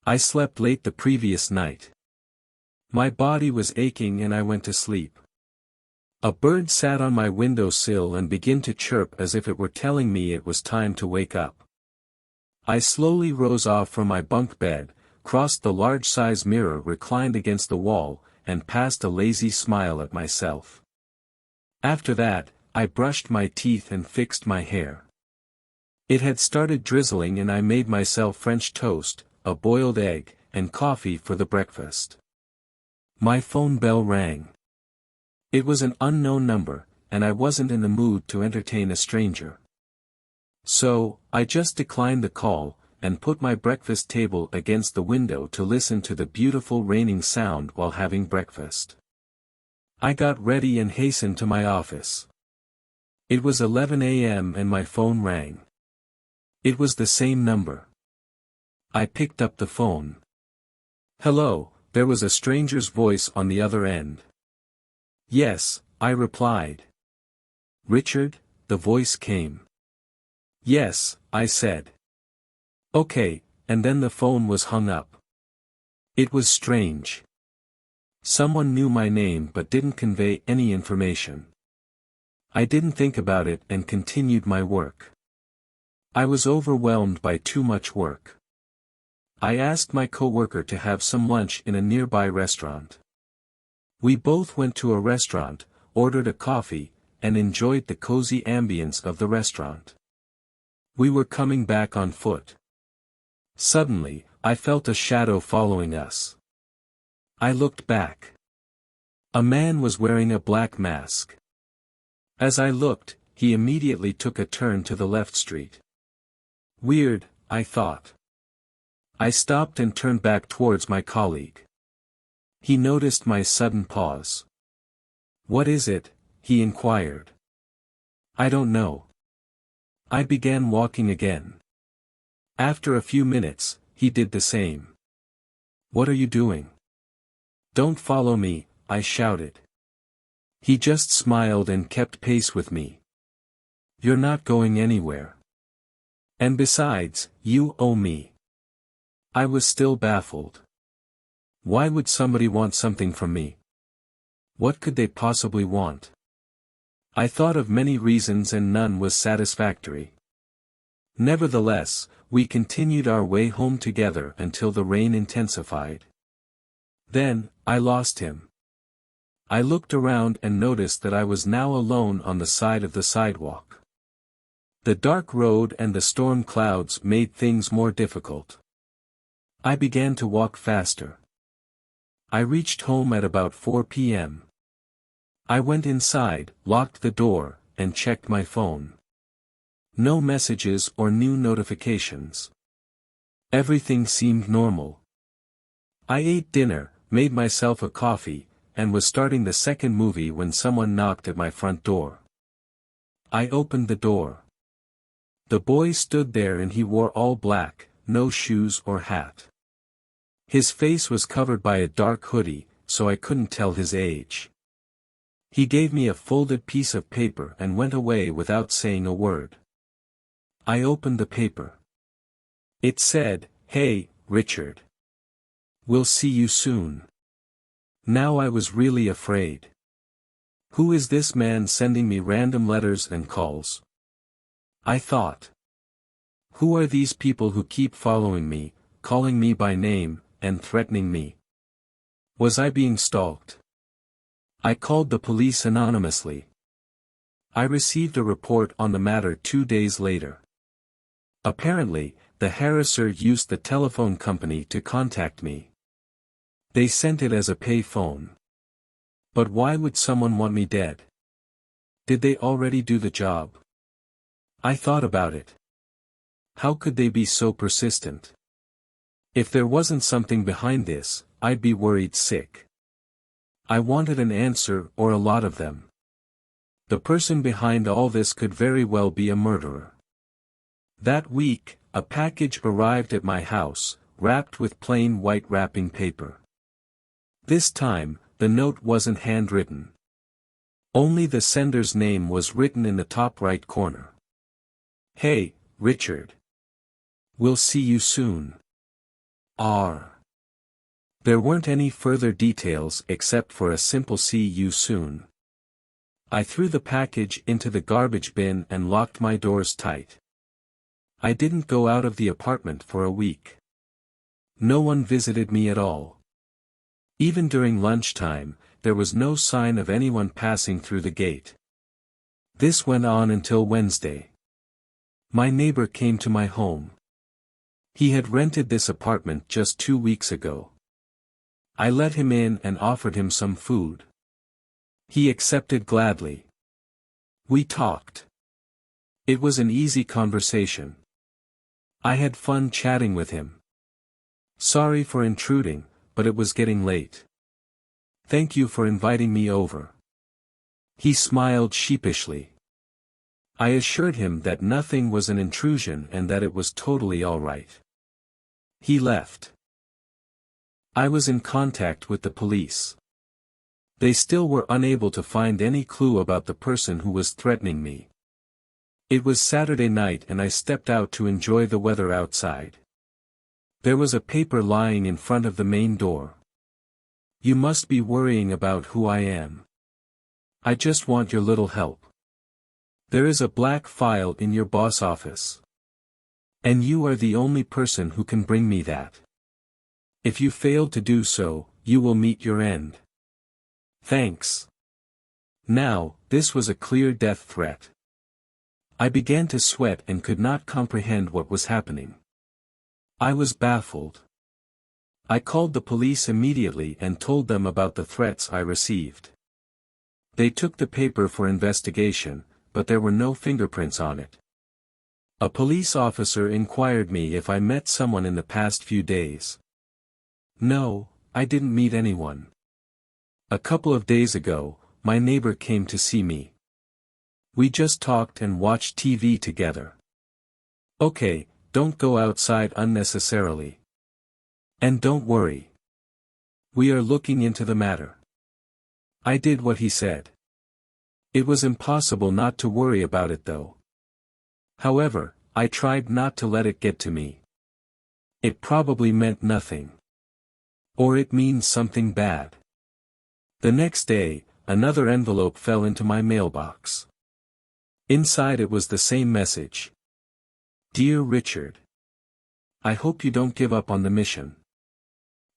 I slept late the previous night. My body was aching and I went to sleep. A bird sat on my windowsill and began to chirp as if it were telling me it was time to wake up. I slowly rose off from my bunk bed, crossed the large-size mirror reclined against the wall, and passed a lazy smile at myself. After that, I brushed my teeth and fixed my hair. It had started drizzling and I made myself French toast, a boiled egg, and coffee for the breakfast. My phone bell rang. It was an unknown number, and I wasn't in the mood to entertain a stranger. So, I just declined the call, and put my breakfast table against the window to listen to the beautiful raining sound while having breakfast. I got ready and hastened to my office. It was 11 a.m. and my phone rang. It was the same number. I picked up the phone. "Hello," there was a stranger's voice on the other end. "Yes," I replied. "Richard?" the voice came. "Yes," I said. "Okay," and then the phone was hung up. It was strange. Someone knew my name but didn't convey any information. I didn't think about it and continued my work. I was overwhelmed by too much work. I asked my coworker to have some lunch in a nearby restaurant. We both went to a restaurant, ordered a coffee, and enjoyed the cozy ambience of the restaurant. We were coming back on foot. Suddenly, I felt a shadow following us. I looked back. A man was wearing a black mask. As I looked, he immediately took a turn to the left street. Weird, I thought. I stopped and turned back towards my colleague. He noticed my sudden pause. "What is it?" he inquired. "I don't know." I began walking again. After a few minutes, he did the same. "What are you doing?" "Don't follow me," I shouted. He just smiled and kept pace with me. "You're not going anywhere. And besides, you owe me." I was still baffled. Why would somebody want something from me? What could they possibly want? I thought of many reasons and none was satisfactory. Nevertheless, we continued our way home together until the rain intensified. Then, I lost him. I looked around and noticed that I was now alone on the side of the sidewalk. The dark road and the storm clouds made things more difficult. I began to walk faster. I reached home at about 4 p.m. I went inside, locked the door, and checked my phone. No messages or new notifications. Everything seemed normal. I ate dinner, made myself a coffee, and was starting the second movie when someone knocked at my front door. I opened the door. The boy stood there and he wore all black, no shoes or hat. His face was covered by a dark hoodie, so I couldn't tell his age. He gave me a folded piece of paper and went away without saying a word. I opened the paper. It said, "Hey, Richard. We'll see you soon." Now I was really afraid. Who is this man sending me random letters and calls? I thought. Who are these people who keep following me, calling me by name, and threatening me? Was I being stalked? I called the police anonymously. I received a report on the matter 2 days later. Apparently, the harasser used the telephone company to contact me. They sent it as a pay phone. But why would someone want me dead? Did they already do the job? I thought about it. How could they be so persistent? If there wasn't something behind this, I'd be worried sick. I wanted an answer or a lot of them. The person behind all this could very well be a murderer. That week, a package arrived at my house, wrapped with plain white wrapping paper. This time, the note wasn't handwritten. Only the sender's name was written in the top right corner. "Hey, Richard. We'll see you soon." R. There weren't any further details except for a simple "see you soon." I threw the package into the garbage bin and locked my doors tight. I didn't go out of the apartment for a week. No one visited me at all. Even during lunchtime, there was no sign of anyone passing through the gate. This went on until Wednesday. My neighbor came to my home. He had rented this apartment just 2 weeks ago. I let him in and offered him some food. He accepted gladly. We talked. It was an easy conversation. I had fun chatting with him. Sorry for intruding, but it was getting late. Thank you for inviting me over. He smiled sheepishly. I assured him that nothing was an intrusion and that it was totally all right. He left. I was in contact with the police. They still were unable to find any clue about the person who was threatening me. It was Saturday night and I stepped out to enjoy the weather outside. There was a paper lying in front of the main door. You must be worrying about who I am. I just want your little help. There is a black file in your boss office. And you are the only person who can bring me that. If you fail to do so, you will meet your end. Thanks. Now, this was a clear death threat. I began to sweat and could not comprehend what was happening. I was baffled. I called the police immediately and told them about the threats I received. They took the paper for investigation, but there were no fingerprints on it. A police officer inquired me if I met someone in the past few days. No, I didn't meet anyone. A couple of days ago, my neighbor came to see me. We just talked and watched TV together. Okay, don't go outside unnecessarily. And don't worry. We are looking into the matter. I did what he said. It was impossible not to worry about it though. However, I tried not to let it get to me. It probably meant nothing. Or it means something bad. The next day, another envelope fell into my mailbox. Inside it was the same message. Dear Richard. I hope you don't give up on the mission.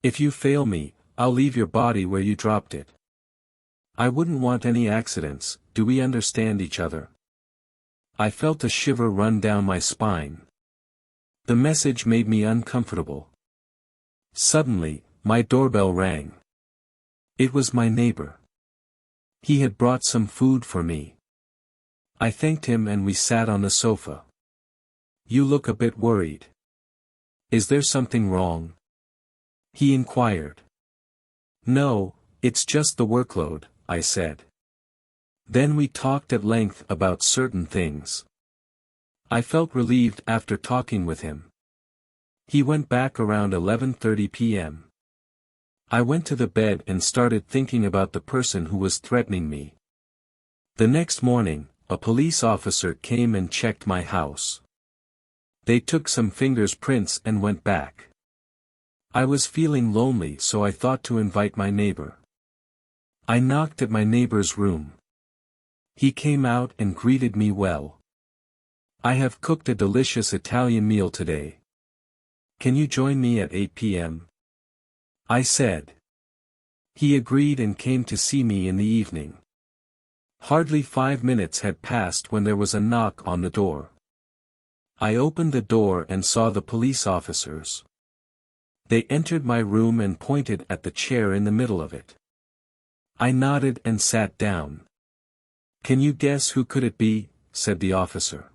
If you fail me, I'll leave your body where you dropped it. I wouldn't want any accidents, do we understand each other? I felt a shiver run down my spine. The message made me uncomfortable. Suddenly, my doorbell rang. It was my neighbor. He had brought some food for me. I thanked him and we sat on the sofa. You look a bit worried. Is there something wrong? He inquired. No, it's just the workload, I said. Then we talked at length about certain things. I felt relieved after talking with him. He went back around 11:30 p.m. I went to the bed and started thinking about the person who was threatening me. The next morning, a police officer came and checked my house. They took some fingerprints and went back. I was feeling lonely, so I thought to invite my neighbor. I knocked at my neighbor's room. He came out and greeted me well. I have cooked a delicious Italian meal today. Can you join me at 8 p.m.? I said. He agreed and came to see me in the evening. Hardly 5 minutes had passed when there was a knock on the door. I opened the door and saw the police officers. They entered my room and pointed at the chair in the middle of it. I nodded and sat down. Can you guess who could it be? Said the officer.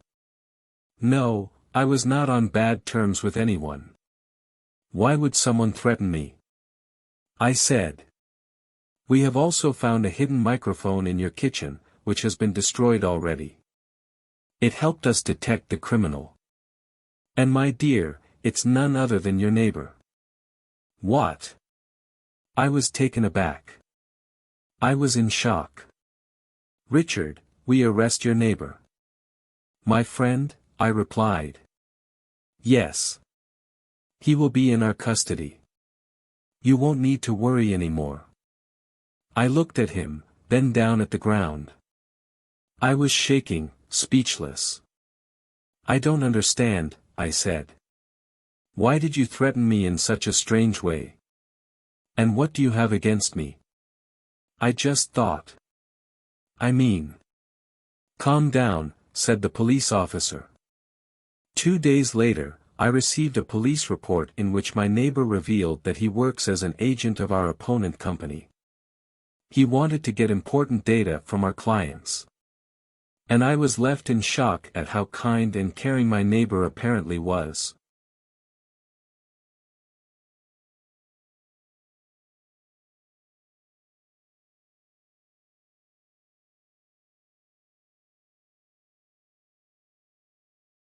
No, I was not on bad terms with anyone. Why would someone threaten me? I said. We have also found a hidden microphone in your kitchen, which has been destroyed already. It helped us detect the criminal. And my dear, it's none other than your neighbor. What? I was taken aback. I was in shock. Richard, we arrest your neighbor. My friend, I replied. Yes. He will be in our custody. You won't need to worry anymore. I looked at him, then down at the ground. I was shaking, speechless. I don't understand, I said. Why did you threaten me in such a strange way? And what do you have against me? I just thought. I mean. Calm down, said the police officer. 2 days later, I received a police report in which my neighbor revealed that he works as an agent of our opponent company. He wanted to get important data from our clients. And I was left in shock at how kind and caring my neighbor apparently was.